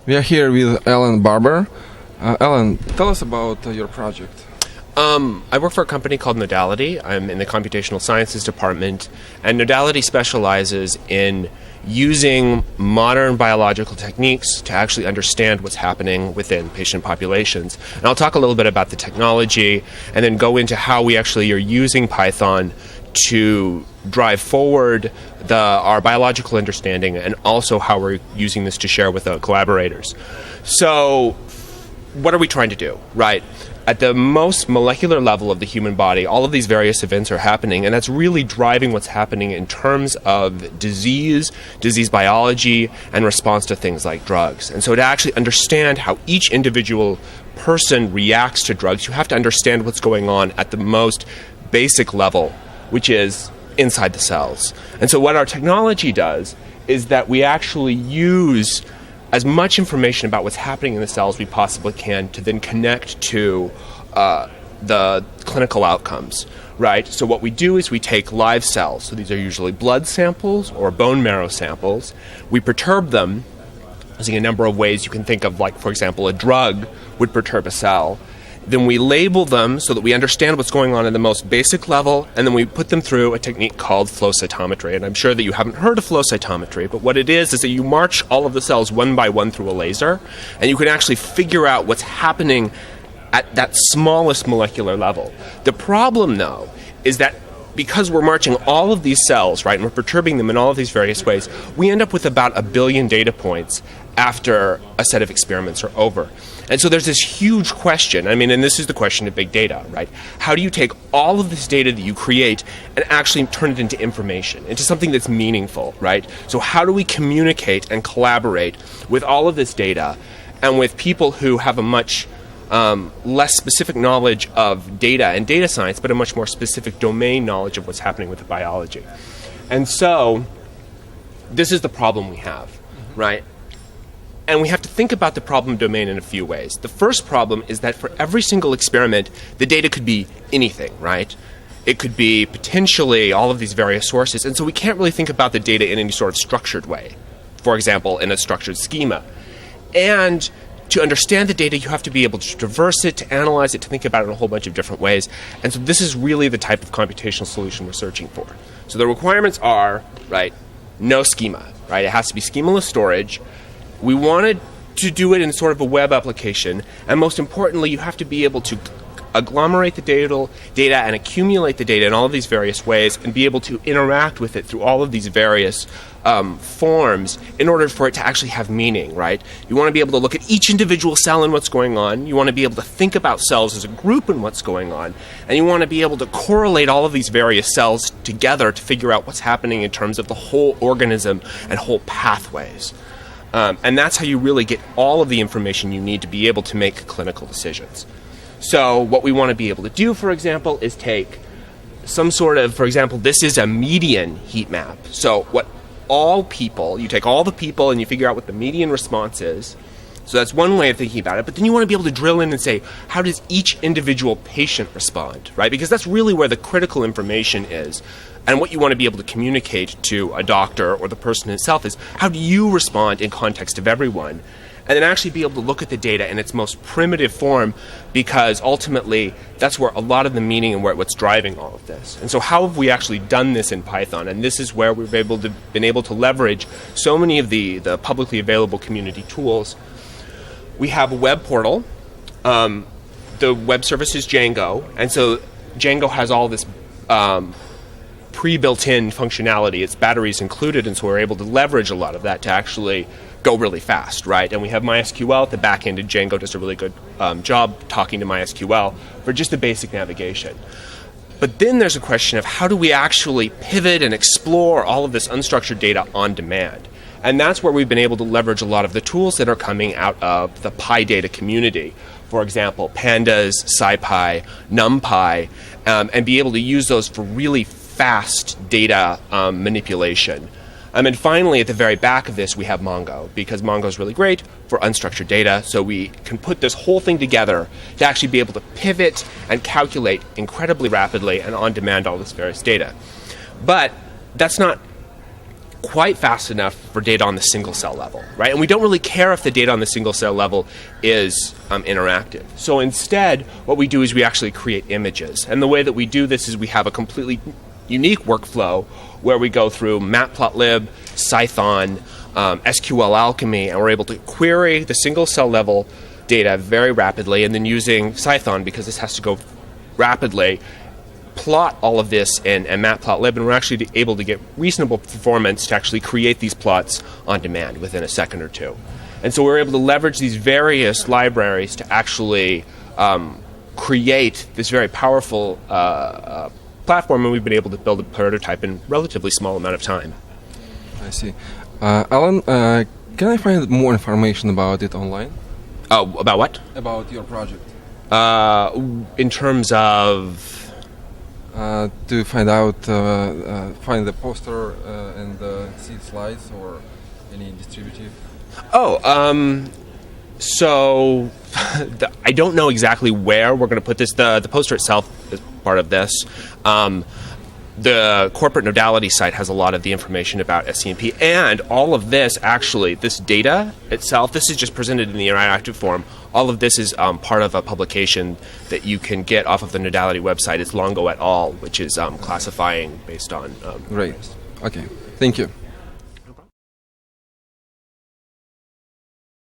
We are here with Alan Barber. Alan, tell us about your project. I work for a company called Nodality. I'm in the computational sciences department, and Nodality specializes in using modern biological techniques to actually understand what's happening within patient populations. And I'll talk a little bit about the technology and then go into how we actually are using Python to drive forward our biological understanding, and also how we're using this to share with collaborators. So what are we trying to do, right? At the most molecular level of the human body, all of these various events are happening, and that's really driving what's happening in terms of disease biology, and response to things like drugs. And so to actually understand how each individual person reacts to drugs, you have to understand what's going on at the most basic level, which is inside the cells. And so what our technology does is that we actually use as much information about what's happening in the cells we possibly can to then connect to the clinical outcomes, right? So what we do is we take live cells, so these are usually blood samples or bone marrow samples. We perturb them using a number of ways you can think of, like, for example, a drug would perturb a cell. Then we label them so that we understand what's going on at the most basic level, and then we put them through a technique called flow cytometry. And I'm sure that you haven't heard of flow cytometry, but what it is that you march all of the cells one by one through a laser, and you can actually figure out what's happening at that smallest molecular level. The problem, though, is that because we're marching all of these cells, right, and we're perturbing them in all of these various ways, we end up with about 1 billion data points after a set of experiments are over. And so there's this huge question, and this is the question of big data, right? How do you take all of this data that you create and actually turn it into information, into something that's meaningful, right? So how do we communicate and collaborate with all of this data and with people who have a much less specific knowledge of data and data science, but a much more specific domain knowledge of what's happening with the biology? And so this is the problem we have, right? And we have to think about the problem domain in a few ways. The first problem is that for every single experiment, the data could be anything, right? It could be potentially all of these various sources, and so we can't really think about the data in any sort of structured way. For example, in a structured schema. And to understand the data, you have to be able to traverse it, to analyze it, to think about it in a whole bunch of different ways. And so this is really the type of computational solution we're searching for. So the requirements are, right, no schema, right? It has to be schemaless storage. We wanted to do it in sort of a web application, and most importantly, you have to be able to agglomerate the data and accumulate the data in all of these various ways and be able to interact with it through all of these various forms in order for it to actually have meaning, right? You want to be able to look at each individual cell and what's going on. You want to be able to think about cells as a group and what's going on. And you want to be able to correlate all of these various cells together to figure out what's happening in terms of the whole organism and whole pathways. And that's how you really get all of the information you need to be able to make clinical decisions. So what we want to be able to do, for example, is take some sort of, for example, this is a median heat map. So you take all the people and you figure out what the median response is. So that's one way of thinking about it. But then you want to be able to drill in and say, how does each individual patient respond, right? Because that's really where the critical information is. And what you want to be able to communicate to a doctor or the person itself is, how do you respond in context of everyone? And then actually be able to look at the data in its most primitive form, because ultimately that's where a lot of the meaning and what's driving all of this. And so how have we actually done this in Python? And this is where we've been able to leverage so many of the publicly available community tools. We have a web portal. The web service is Django. And so Django has all this pre-built-in functionality. Its batteries included, and so we're able to leverage a lot of that to actually go really fast, right? And we have MySQL at the back end, and Django does a really good job talking to MySQL for just the basic navigation. But then there's a question of how do we actually pivot and explore all of this unstructured data on demand? And that's where we've been able to leverage a lot of the tools that are coming out of the PyData community. For example, Pandas, SciPy, NumPy, and be able to use those for really fast data manipulation. And finally, at the very back of this, we have Mongo, because Mongo is really great for unstructured data, so we can put this whole thing together to actually be able to pivot and calculate incredibly rapidly and on demand all this various data. But that's not quite fast enough for data on the single cell level, right? And we don't really care if the data on the single cell level is interactive. So instead, what we do is we actually create images. And the way that we do this is we have a completely unique workflow where we go through Matplotlib, Cython, SQL Alchemy, and we're able to query the single cell level data very rapidly, and then using Cython, because this has to go rapidly, plot all of this in Matplotlib, and we're actually able to get reasonable performance to actually create these plots on demand within a second or two. And so we're able to leverage these various libraries to actually create this very powerful platform, and we've been able to build a prototype in a relatively small amount of time. I see. Alan, can I find more information about it online? Oh, about what? About your project. In terms of... to find out, find the poster and see slides or any distributive. So I don't know exactly where we're going to put this. The poster itself is part of this. The corporate Nodality site has a lot of the information about SCMP, and all of this, actually, this data itself, this is just presented in the interactive form. All of this is part of a publication that you can get off of the Nodality website. It's Longo et al., which is classifying based on... Great. Okay. Thank you.